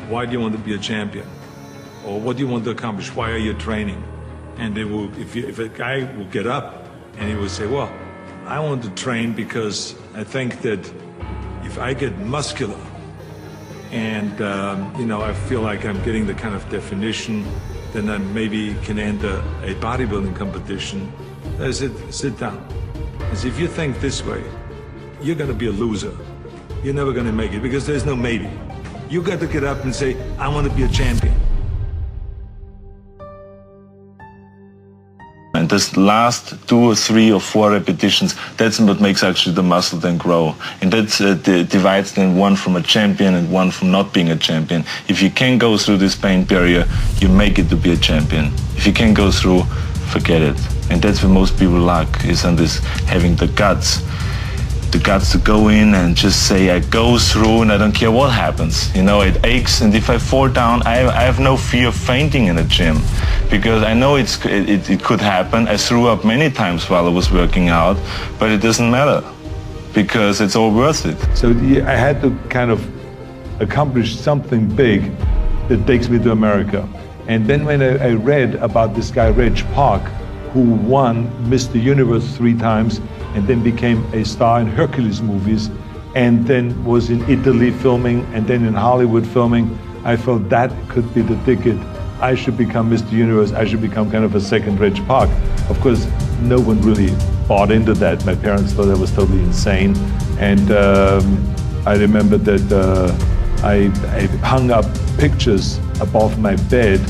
why do you want to be a champion? Or what do you want to accomplish? Why are you training? And they will, if a guy will get up and he will say, well, I want to train because I think that if I get muscular and, I feel like I'm getting the kind of definition, then I maybe can enter a bodybuilding competition. I said, sit down. I said, if you think this way, you're going to be a loser. You're never going to make it because there's no maybe. You got to get up and say, I want to be a champion. And this last 2 or 3 or 4 repetitions, that's what makes actually the muscle then grow. And that divides then one from a champion and one from not being a champion. If you can go through this pain barrier, you make it to be a champion. If you can't go through, forget it. And that's where most people lack, is on this having the guts to go in and just say, I go through and I don't care what happens. It aches, and if I fall down, I have no fear of fainting in the gym, because I know it could happen. I threw up many times while I was working out, but it doesn't matter, because it's all worth it. So I had to kind of accomplish something big that takes me to America. And then when I read about this guy, Reg Park, who won Mr. Universe 3 times, and then became a star in Hercules movies, and then was in Italy filming, and then in Hollywood filming, I felt that could be the ticket. I should become Mr. Universe. I should become kind of a second Reg Park. Of course, no one really bought into that. My parents thought I was totally insane. And I remember that I hung up pictures above my bed,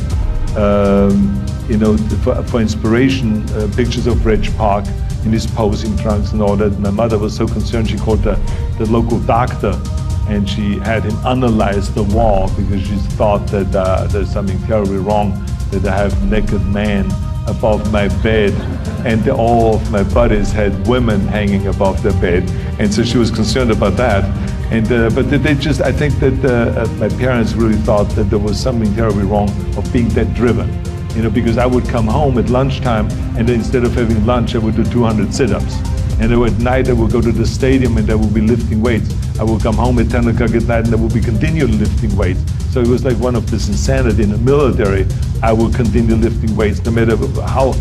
for inspiration, pictures of Reg Park in his posing trunks and all that. My mother was so concerned, she called the local doctor, and she had him analyze the wall because she thought that there's something terribly wrong, that I have naked man above my bed, and all of my buddies had women hanging above their bed, and so she was concerned about that. And but I think that my parents really thought that there was something terribly wrong of being that driven. Because I would come home at lunchtime, and then instead of having lunch, I would do 200 sit-ups. And then at night, I would go to the stadium and I would be lifting weights. I would come home at 10 o'clock at night and I would be continuing lifting weights. So it was like one of this insanity in the military. I would continue lifting weights no matter how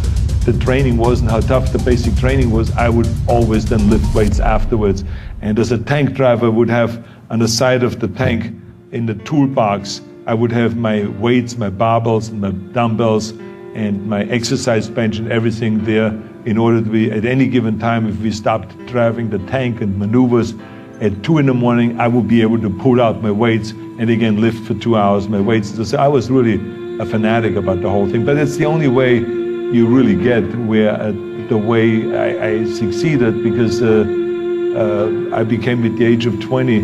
the training was and how tough the basic training was. I would always then lift weights afterwards. And as a tank driver, I would have on the side of the tank in the toolbox, I would have my weights, my barbells, and my dumbbells, and my exercise bench and everything there in order to be, at any given time, if we stopped driving the tank and maneuvers at 2 in the morning, I would be able to pull out my weights and again lift for 2 hours my weights. So I was really a fanatic about the whole thing, but it's the only way you really get where the way I succeeded, because I became at the age of 20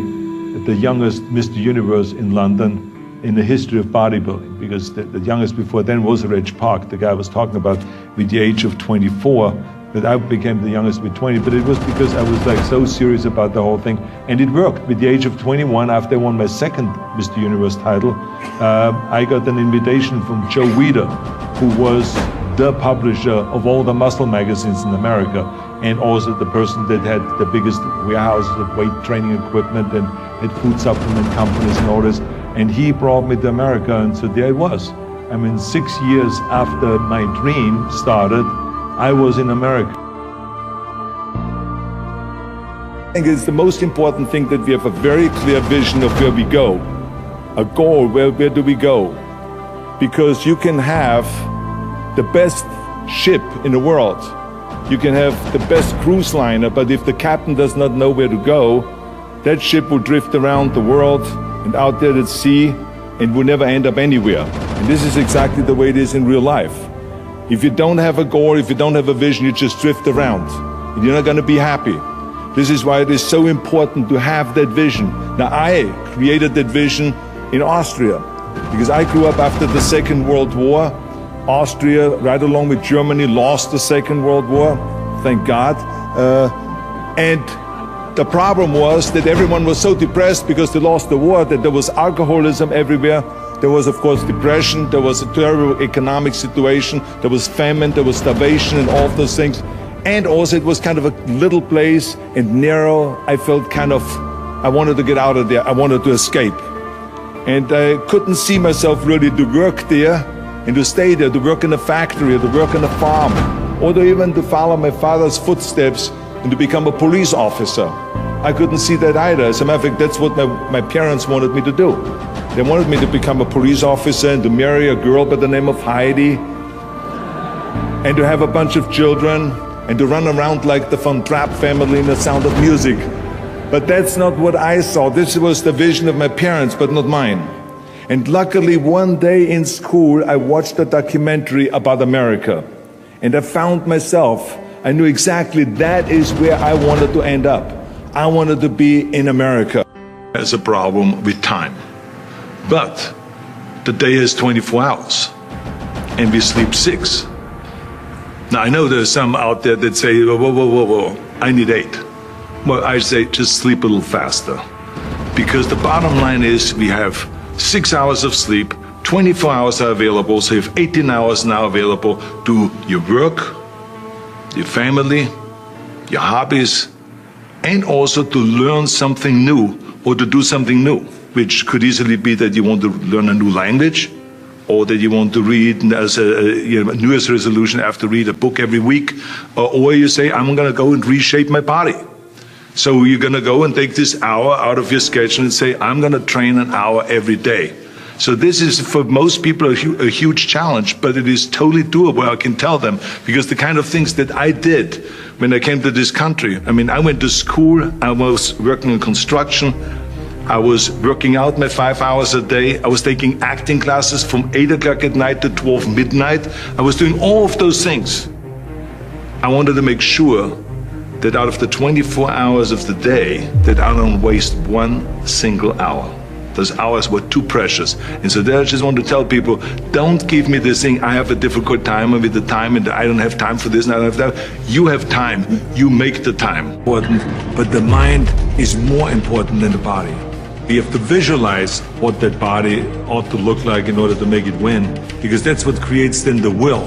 the youngest Mr. Universe in London in the history of bodybuilding, because the youngest before then was Reg Park, the guy I was talking about, with the age of 24, but I became the youngest with 20, but it was because I was like so serious about the whole thing, and it worked. With the age of 21, after I won my second Mr. Universe title, I got an invitation from Joe Weider, who was the publisher of all the muscle magazines in America, and also the person that had the biggest warehouses of weight training equipment and had food supplement companies and all this. And he brought me to America, and so there I was. 6 years after my dream started, I was in America. I think it's the most important thing that we have a very clear vision of where we go. A goal, where do we go? Because you can have the best ship in the world. You can have the best cruise liner, but if the captain does not know where to go, that ship will drift around the world and out there at sea and will never end up anywhere. And this is exactly the way it is in real life. If you don't have a goal, if you don't have a vision, you just drift around and you're not going to be happy. This is why it is so important to have that vision. Now, I created that vision in Austria because I grew up after the Second World War. Austria, right along with Germany, lost the Second World War, thank God. And the problem was that everyone was so depressed because they lost the war, that there was alcoholism everywhere. There was, of course, depression. There was a terrible economic situation. There was famine. There was starvation and all of those things. And also it was kind of a little place and narrow. I felt kind of, I wanted to get out of there. I wanted to escape. And I couldn't see myself really to work there and to stay there, to work in a factory, or to work on a farm, or to even to follow my father's footsteps and to become a police officer. I couldn't see that either. As a matter of fact, that's what my parents wanted me to do. They wanted me to become a police officer and to marry a girl by the name of Heidi and to have a bunch of children and to run around like the Von Trapp family in The Sound of Music. But that's not what I saw. This was the vision of my parents, but not mine. And luckily, one day in school, I watched a documentary about America. And I found myself, I knew exactly that is where I wanted to end up. I wanted to be in America. There's a problem with time. But the day has 24 hours, and we sleep 6. Now, I know there's some out there that say, whoa, I need 8. Well, I say just sleep a little faster. Because the bottom line is we have 6 hours of sleep, 24 hours are available, so you have 18 hours now available to your work, your family, your hobbies, and also to learn something new or to do something new, which could easily be that you want to learn a new language, or that you want to read as a New Year's resolution, have to read a book every week, or you say, I'm going to go and reshape my body. So you're going to go and take this hour out of your schedule and say, I'm going to train an hour every day. So this is, for most people, a huge challenge, but it is totally doable, I can tell them, because the kind of things that I did when I came to this country, I mean, I went to school, I was working in construction, I was working out my 5 hours a day, I was taking acting classes from 8 o'clock at night to 12 midnight, I was doing all of those things. I wanted to make sure that out of the 24 hours of the day, that I don't waste one single hour. Those hours were too precious. And so there I just want to tell people, don't give me this thing, I have a difficult time with the time and I don't have time for this and I don't have that. You have time, you make the time. Important, but the mind is more important than the body. You have to visualize what that body ought to look like in order to make it win, because that's what creates then the will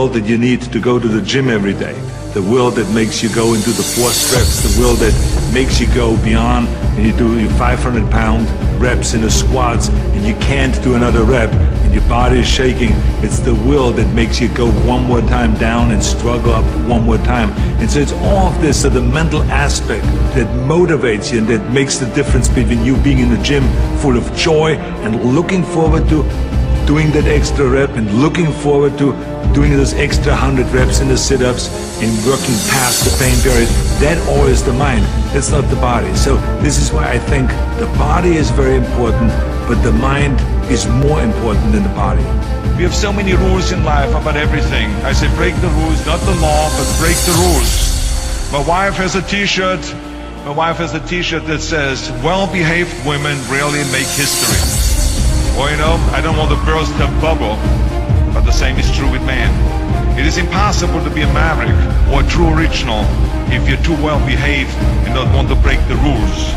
that you need to go to the gym every day. The will that makes you go into the 4 reps, the will that makes you go beyond and you do your 500-pound reps in the squats and you can't do another rep and your body is shaking. It's the will that makes you go one more time down and struggle up one more time. And so it's all of this, so the mental aspect that motivates you and that makes the difference between you being in the gym full of joy and looking forward to doing that extra rep and looking forward to doing those extra 100 reps in the sit-ups and working past the pain period. That all is the mind, that's not the body. So this is why I think the body is very important, but the mind is more important than the body. We have so many rules in life about everything. I say break the rules, not the law, but break the rules. My wife has a t-shirt. My wife has a t-shirt that says, well-behaved women rarely make history. Or, you know, I don't want to burst a bubble, but the same is true with man. It is impossible to be a maverick or a true original if you're too well behaved and don't want to break the rules.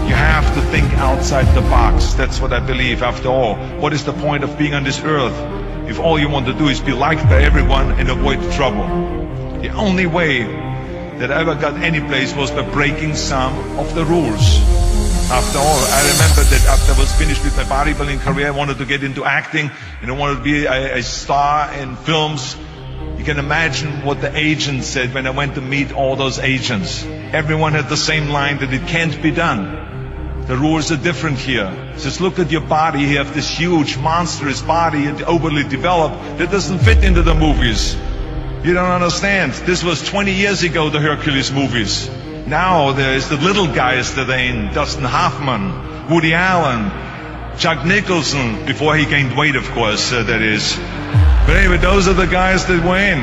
You have to think outside the box. That's what I believe. After all, what is the point of being on this earth if all you want to do is be liked by everyone and avoid trouble? The only way that I ever got any place was by breaking some of the rules. After all, I remember that after I was finished with my bodybuilding career, I wanted to get into acting and I wanted to be a star in films. You can imagine what the agents said when I went to meet all those agents. Everyone had the same line that it can't be done. The rules are different here. Just look at your body. You have this huge, monstrous body, and overly developed, that doesn't fit into the movies. You don't understand. This was 20 years ago, the Hercules movies. Now there's the little guys that are in, Dustin Hoffman, Woody Allen, Jack Nicholson, before he gained weight, of course, that is. But anyway, those are the guys that were in.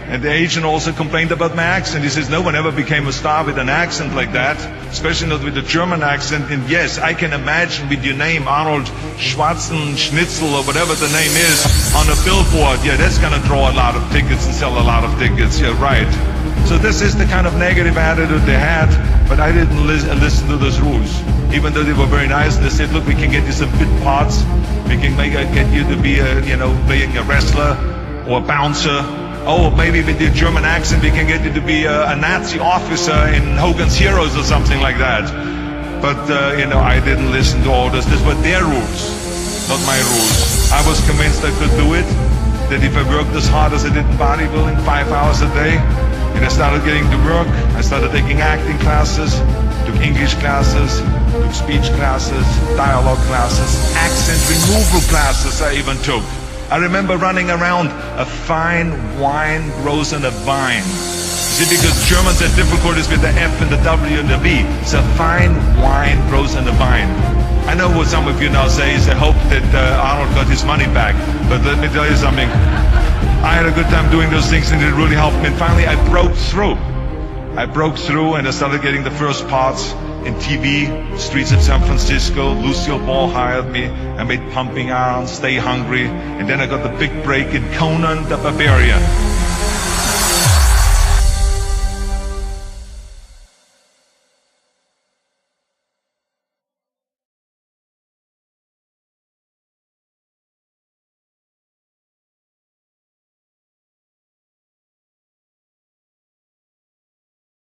And the agent also complained about my accent. He says, no one ever became a star with an accent like that, especially not with a German accent. And yes, I can imagine with your name, Arnold Schwarzenegger, or whatever the name is, on a billboard. Yeah, that's going to draw a lot of tickets and sell a lot of tickets. Yeah, right. So this is the kind of negative attitude they had, but I didn't listen to those rules. Even though they were very nice, they said, look, we can get you some bit parts. We can get you to be being a wrestler or a bouncer. Oh, maybe with your German accent, we can get you to be a Nazi officer in Hogan's Heroes or something like that. But, I didn't listen to orders. These were their rules, not my rules. I was convinced I could do it, that if I worked as hard as I did in bodybuilding, 5 hours a day, and I started getting to work, I started taking acting classes, took English classes, took speech classes, dialogue classes, accent removal classes I even took. I remember running around, a fine wine grows in a vine. You see, because Germans had difficulties with the F and the W and the V. So fine wine grows in a vine. I know what some of you now say is they hope that Arnold got his money back. But let me tell you something. I had a good time doing those things and it really helped me. And finally I broke through. And I started getting the first parts in TV, streets of San Francisco. Lucille Ball hired me. I made Pumping Iron, Stay Hungry. And then I got the big break in Conan the Barbarian.